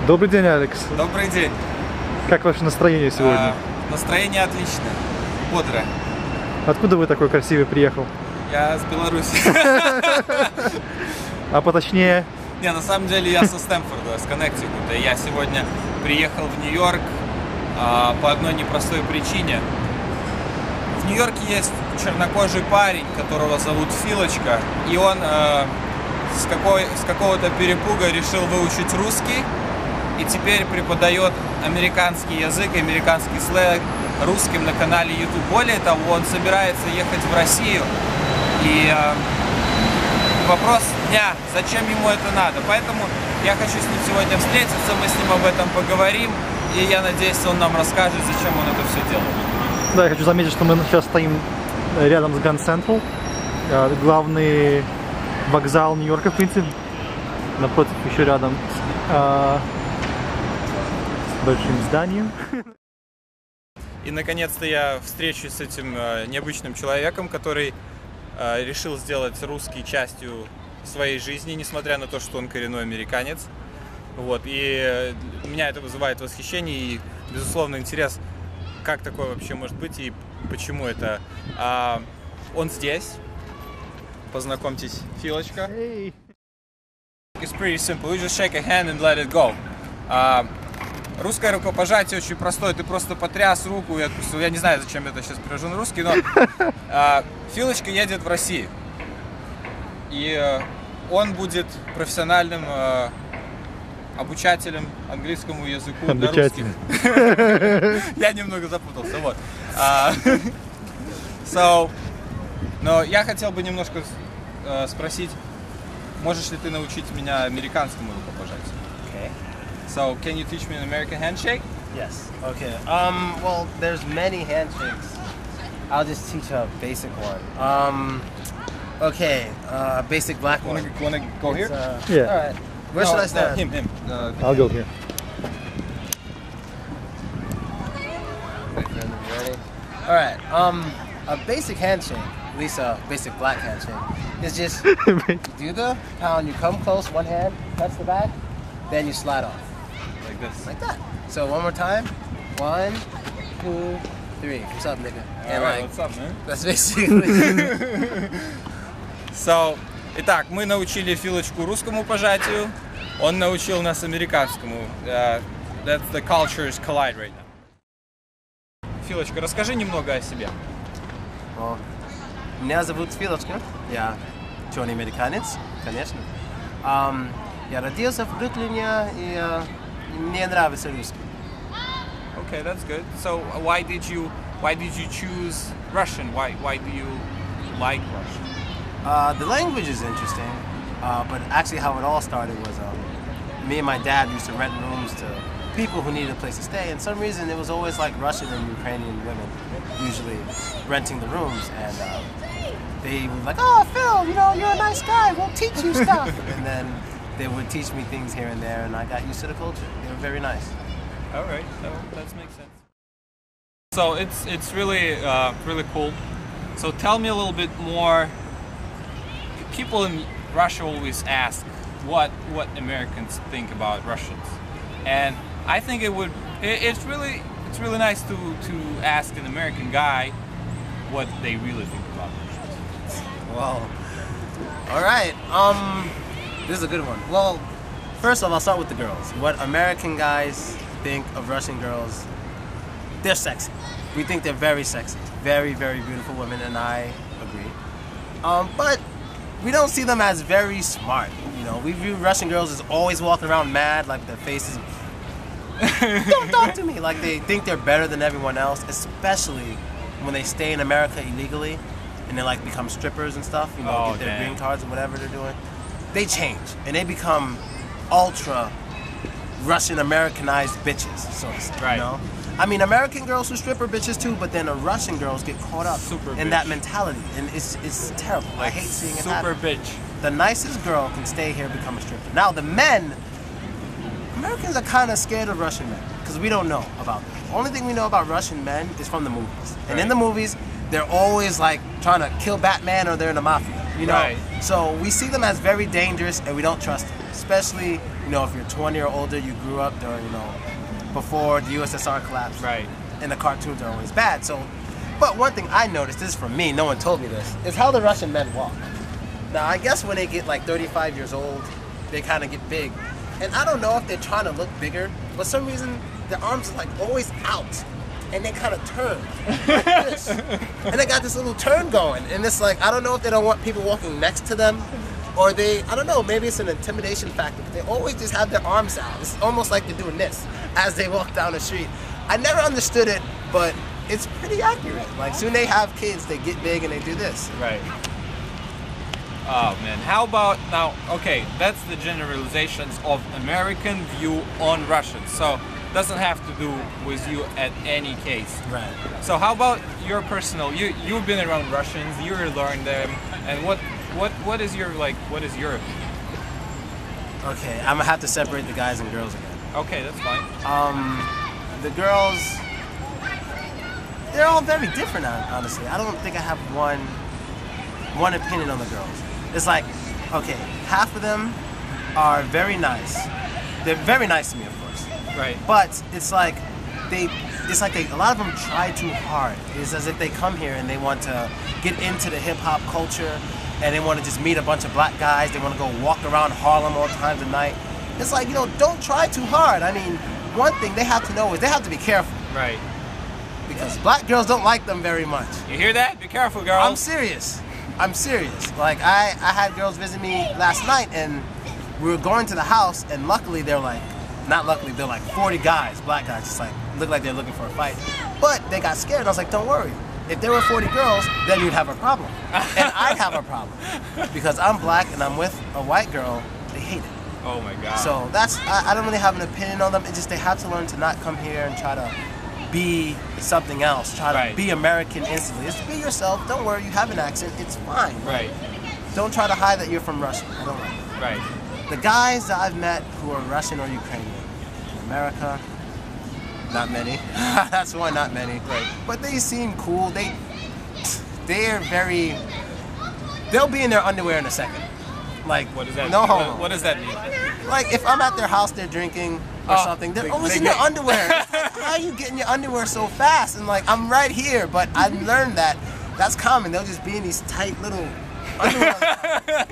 Добрый день, Алекс. Добрый день. Как ваше настроение сегодня? Настроение отличное, бодрое. Откуда вы такой красивый приехал? Я с Беларуси. А поточнее? Не, на самом деле я со Стэнфорда, с Коннектикута. Я сегодня приехал в Нью-Йорк по одной непростой причине. В Нью-Йорке есть чернокожий парень, которого зовут Philochko, и он с какого-то перепуга решил выучить русский и теперь преподает американский язык, американский сленг русским на канале YouTube. Более того, он собирается ехать в Россию, и вопрос дня, зачем ему это надо. Поэтому я хочу с ним сегодня встретиться, мы с ним об этом поговорим, и я надеюсь, он нам расскажет, зачем он это все делает. Да, я хочу заметить, что мы сейчас стоим рядом с Grand Central, главный вокзал Нью-Йорка, в принципе, напротив еще рядом с большим зданием. И наконец-то я встречусь с этим необычным человеком, который решил сделать русский частью своей жизни, несмотря на то, что он коренной американец. Вот. И меня это вызывает восхищение и, безусловно, интерес, как такое вообще может быть и почему это. Он здесь. Познакомьтесь, Philochko. Hey. It's pretty simple. You just shake a hand and let it go. Русское рукопожатие очень простое. Ты просто потряс руку и отпустил. Я не знаю, зачем это сейчас перевожу на русский, но Philochko едет в Россию. И он будет профессиональным обучателем английскому языку для русских. Я немного запутался. Вот. Но я хотел бы немножко спросить, можешь ли ты научить меня американскому рукопожатию? Okay. So, can you teach me an American handshake? Yes. Okay. Well, there's many handshakes. I'll just teach a basic one. Okay. Basic black one. Wanna go here? Yeah. All right. Where should I stand? Him. I'll go here. Wait for him to be ready. All right. A basic handshake, at least a basic black handshake, is just do the pound. You come close, one hand, touch the back, then you slide off. Like this. Like that. So one more time. 1, 2, 3. What's up, nigga? All right, what's up, man? That's basically. So, итак, мы научили Philochko русскому пожатию, он научил нас американскому. That's the cultures collide right now. Philochko, расскажи немного о себе. Меня зовут Philochko. Я черный американец, конечно. Я родился в Бруклине, и мне нравится русский. Okay, that's good. So, why did you choose Russian? Why do you like Russian? The language is interesting, but actually how it all started was me and my dad used to rent rooms to people who needed a place to stay, and for some reason it was always like Russian and Ukrainian women usually renting the rooms, and they were like, "Oh, Phil, you know, you're a nice guy, we'll teach you stuff." And then they would teach me things here and there, and I got used to the culture. They were very nice. All right, that makes sense. So it's really really cool. So tell me a little bit more. People in Russia always ask what Americans think about Russians, and I think it's really nice to ask an American guy what they really think about Russians. Well, all right. This is a good one. Well, first off, I'll start with the girls. What American guys think of Russian girls? They're sexy. We think they're very sexy, very, very beautiful women, and I agree. But we don't see them as very smart. You know, we view Russian girls as always walking around mad, like their faces. Don't talk to me. Like they think they're better than everyone else, especially when they stay in America illegally and they like become strippers and stuff. You know, get their green cards or whatever they're doing. They change and they become ultra Russian Americanized bitches, so to speak. Right. You know? I mean, American girls who strip are bitches too, but then Russian girls get caught up in that mentality, and it's terrible. Like, I hate seeing it happen. Super bitch. The nicest girl can stay here and become a stripper. Now the men, Americans are kind of scared of Russian men because we don't know about them. The only thing we know about Russian men is from the movies, and in the movies, they're always like trying to kill Batman or they're in the mafia. You know, so we see them as very dangerous and we don't trust them, especially You know, if you're 20 or older, you grew up during, you know, before the USSR collapsed. Right. And the cartoons are always bad. So, but one thing I noticed, this is from me, no one told me this, is how the Russian men walk. Now, I guess when they get like 35 years old, they kind of get big. And I don't know if they're trying to look bigger, but for some reason, their arms are like always out. And they kind of turn like this. And they got this little turn going. And it's like, I don't know if they don't want people walking next to them, or they, I don't know, maybe it's an intimidation factor. But they always just have their arms out. It's almost like they're doing this as they walk down the street. I never understood it, but it's pretty accurate. Like, soon they have kids, they get big and they do this. Right. Oh man, how about now, okay, that's the generalizations of American view on Russians. So doesn't have to do with you at any case. Right. So how about your personal, you've been around Russians, you learned them, and what is your, like, what is your opinion? Okay, I'm gonna have to separate the guys and girls again. Okay, that's fine. The girls, they're all very different, honestly. I don't think I have one opinion on the girls. It's like, okay, half of them are very nice. They're very nice to me, of course. Right. But it's like a lot of them try too hard. It's as if they come here and they want to get into the hip hop culture, and they want to just meet a bunch of black guys. They want to go walk around Harlem all times of night. It's like, you know, don't try too hard. I mean, one thing they have to know is they have to be careful. Right. Because black girls don't like them very much. You hear that? Be careful, girl. I'm serious. I'm serious. Like, I had girls visit me last night, and we were going to the house, and luckily they're like, not luckily, they're like 40 guys, black guys, just like, look like they're looking for a fight. But they got scared, and I was like, don't worry. If there were 40 girls, then you'd have a problem. And I'd have a problem. Because I'm black and I'm with a white girl, they hate it. Oh my God. So that's, I don't really have an opinion on them. It's just they have to learn to not come here and try to be something else. Try to be American instantly. Just be yourself. Don't worry, you have an accent. It's fine. Right. Don't try to hide that you're from Russia. I don't like that. Right. The guys that I've met who are Russian or Ukrainian in America, not many. That's one, not many. Right. But they seem cool. They're very. They'll be in their underwear in a second. Like, what does that no mean? homo. What does that mean? Like, if I'm at their house, they're drinking or something, they're always in their underwear. How are you getting your underwear so fast? And like, I'm right here, but I learned that that's common. They'll just be in these tight little underwear.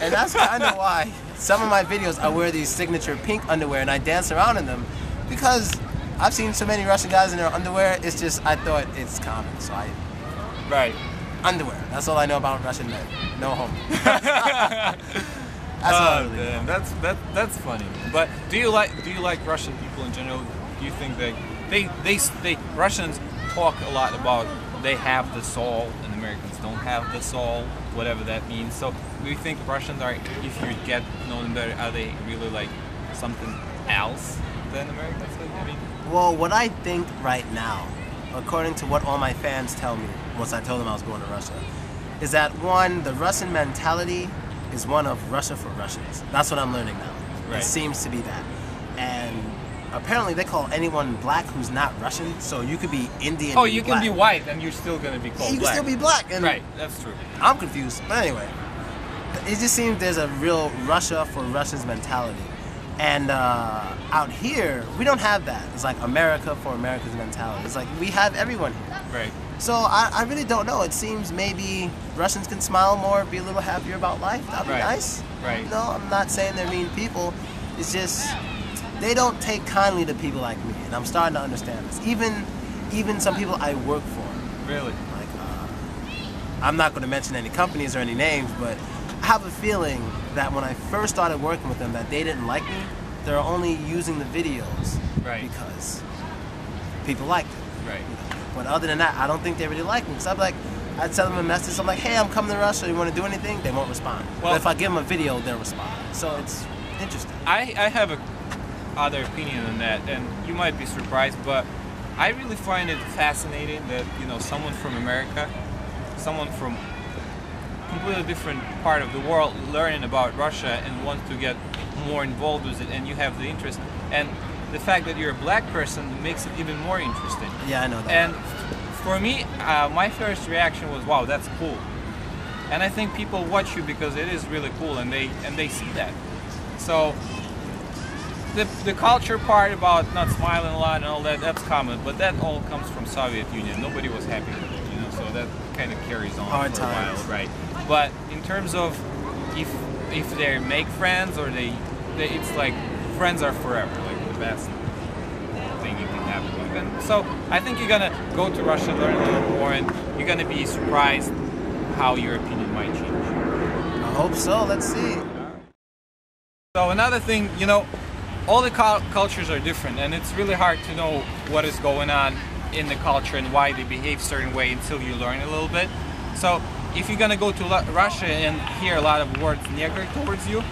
And that's kind of why some of my videos I wear these signature pink underwear and I dance around in them, because I've seen so many Russian guys in their underwear. It's just, I thought it's common, so I. Right. Underwear. That's all I know about Russian men. No homo. That's all I really know. That's funny. But do you like Russian people in general? Do you think they Russians talk a lot about they have the soul and Americans don't have the soul, whatever that means. So do you think Russians are, if you get to know them better, are they really like something else than Americans? I mean, well, what I think right now, according to what all my fans tell me once I told them I was going to Russia, is that one, the Russian mentality is one of Russia for Russians. That's what I'm learning now. Right. It seems to be that. And apparently they call anyone black who's not Russian, so you could be Indian. Oh, you can be white and you're still going to be called black. You black. can still be black. And right, that's true. I'm confused. But anyway, it just seems there's a real Russia for Russians mentality. And out here, we don't have that. It's like America for America's mentality. It's like we have everyone here. Right. So I really don't know. It seems maybe Russians can smile more, be a little happier about life. That'd be nice. Right. No, I'm not saying they're mean people. It's just they don't take kindly to people like me, and I'm starting to understand this. Even some people I work for. Really? Like, I'm not going to mention any companies or any names, but I have a feeling that when I first started working with them, that they didn't like me. They're only using the videos because people liked it. Right. But other than that, I don't think they really like me. Because I'd send them a message. I'm like, hey, I'm coming to Russia. You want to do anything? They won't respond. Well, but if I give them a video, they'll respond. So it's interesting. I have a other opinion on that, and you might be surprised, but I really find it fascinating that, you know, someone from America, someone from completely different part of the world learning about Russia and wants to get more involved with it, and you have the interest. And the fact that you're a black person makes it even more interesting. Yeah, I know that. And for me, my first reaction was, wow, that's cool. And I think people watch you because it is really cool, and they see that. So the culture part about not smiling a lot and all that, that's common, but that all comes from Soviet Union. Nobody was happy with it, you know, so that kind of carries on Hard for a times. while, right? But in terms of if they make friends or they it's like friends are forever, like the best thing you can have. So I think you're gonna go to Russia, learn a little more, and you're gonna be surprised how your opinion might change. I hope so. Let's see. So another thing, you know, all the cultures are different, and it's really hard to know what is going on in the culture and why they behave a certain way until you learn a little bit. So if you're gonna go to Russia and hear a lot of words "nigger" towards you,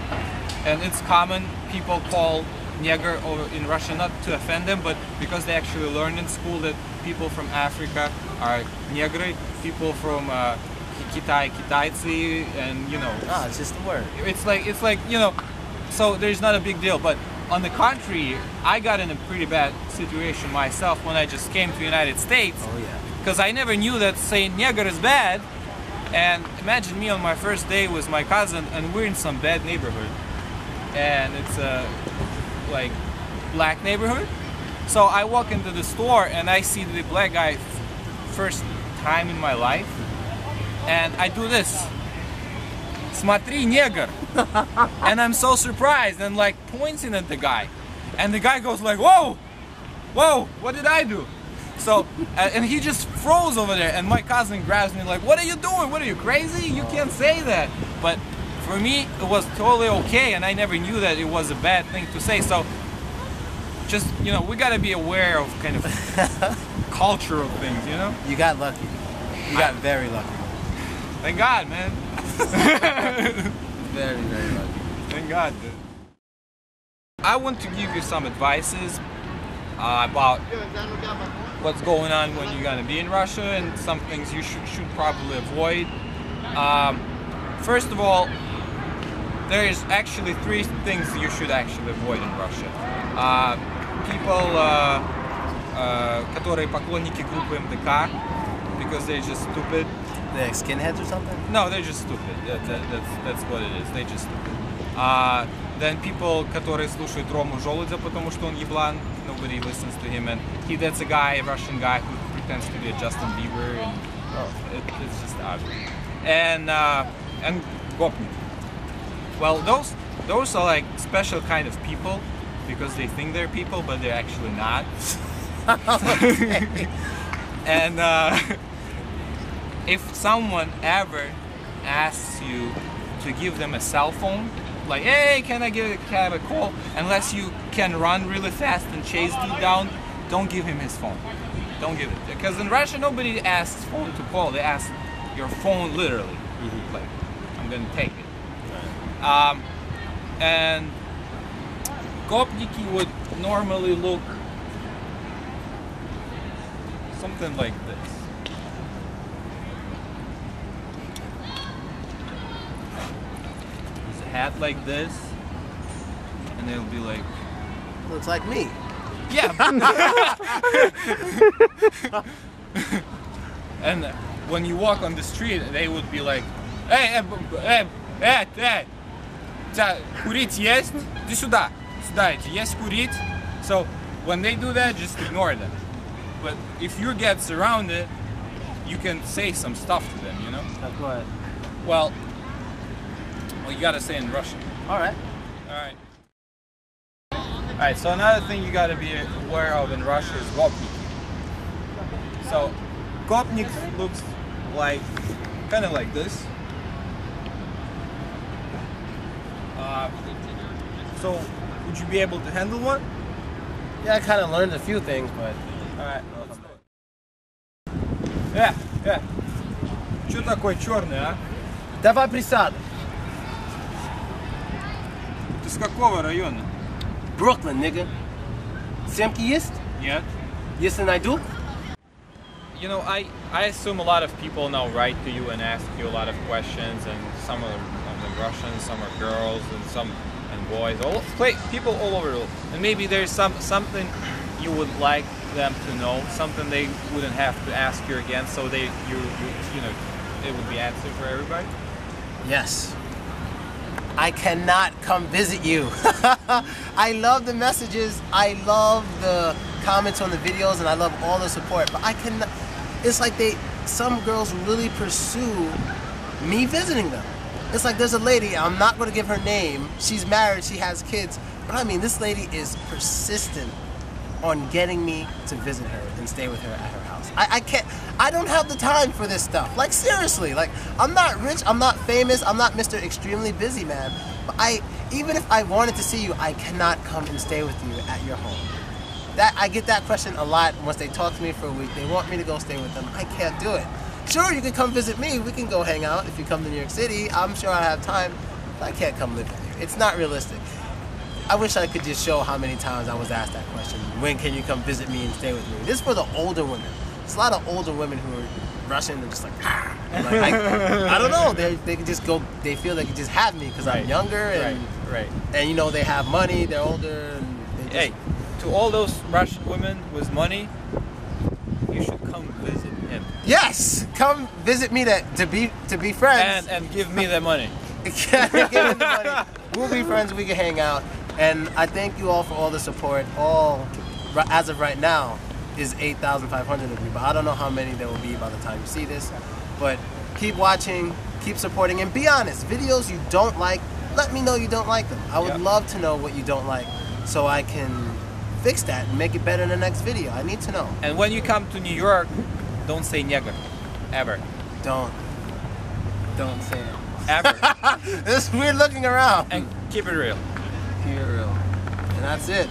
and it's common, people call "nigger" in Russia not to offend them, but because they actually learn in school that people from Africa are "негры," people from Kitai, Kitaiцы, and you know. Ah, it's just a word. It's like you know. So there's not a big deal, but on the contrary, I got in a pretty bad situation myself when I just came to the United States. Oh yeah. Because I never knew that saying "nigger" is bad. And imagine me on my first day with my cousin, and we're in some bad neighborhood, and it's a like black neighborhood. So I walk into the store and I see the black guy first time in my life, and I do this. Смотри, негр. And I'm so surprised and like pointing at the guy, and the guy goes like, whoa, what did I do? So and he just froze over there, and my cousin grabs me like, what are you doing? What are you, crazy? You can't say that. But for me it was totally okay, and I never knew that it was a bad thing to say. So just, you know, we got to be aware of kind of cultural things, you know. You got lucky. You got very lucky. Thank God, man. Very, very lucky. Thank God, dude. I want to give you some advices about what's going on when you're gonna be in Russia, and some things you should probably avoid. First of all, there is actually 3 things you should actually avoid in Russia. People, которые поклонники группы МДК, because they're just stupid. They're skinheads or something? No, they're just stupid. That's what it is. They're just stupid. Then people, которые слушают Рому Желудя, потому что он еблан. Nobody listens to him, and that's a guy, a Russian guy who pretends to be a Justin Bieber, and it's just obvious. And gopnik. Well, those are like special kind of people because they think they're people, but they're actually not. And if someone ever asks you to give them a cell phone, like, hey, can I have a call? Unless you can run really fast and chase dude down, don't give him his phone. Don't give it. Because in Russia, nobody asks phone to call. They ask your phone literally. Like, I'm gonna take it. And gopniki would normally look something like this. There's a hat like this, and they'll be like, Looks like me. yeah. And when you walk on the street, they would be like, hey, курить есть? Иди сюда. Сюда иди. Есть курить? So when they do that, just ignore them. But if you get surrounded, you can say some stuff to them, you know? Go ahead. Well, you gotta say in Russian. Alright. Alright. Alright, so another thing you gotta be aware of in Russia is gopnik. So, gopnik looks like, kind of like this. So, would you be able to handle one? Yeah, I kind of learned a few things, but... Alright, let's do it. Чё такой черный, а? Давай присяду. Ты с какого района? Brooklyn, nigga. Семки есть? Нет. Если найду? You know, I assume a lot of people now write to you and ask you a lot of questions, and some are Russians, some are girls, and some boys, people all over the world. And maybe there's something you would like them to know, something they wouldn't have to ask you again, so you know, it would be answered for everybody. Yes. I cannot come visit you. I love the messages, I love the comments on the videos, and I love all the support, but I cannot, it's like some girls really pursue me visiting them. It's like there's a lady, I'm not going to give her name, she's married, she has kids, but I mean, this lady is persistent on getting me to visit her and stay with her at her house. I don't have the time for this stuff. Like, seriously, like, I'm not rich, I'm not famous, I'm not Mr. Extremely Busy Man, but even if I wanted to see you, I cannot come and stay with you at your home. I get that question a lot once they talk to me for a week. They want me to go stay with them. I can't do it. Sure, you can come visit me. We can go hang out if you come to New York City. I'm sure I have time, but I can't come live with you. It's not realistic. I wish I could just show how many times I was asked that question. When can you come visit me and stay with me? This is for the older women. There's a lot of older women who are Russian and just like, ah. Like, I don't know. They can just go. They feel they can just have me because I'm younger and and you know they have money. They're older. And they just, Hey, to all those Russian women with money, you should come visit him. Yes, come visit me to be friends And give me the money. Give me the money. We'll be friends. We can hang out. And I thank you all for all the support. As of right now, is 8,500 of you, but I don't know how many there will be by the time you see this. But keep watching, keep supporting, and be honest. Videos you don't like, let me know you don't like them. I would love to know what you don't like, so I can fix that and make it better in the next video. I need to know. And when you come to New York, don't say nigger, ever. Don't say it. Ever. This weird looking around. And keep it real. Keep it real. And that's it.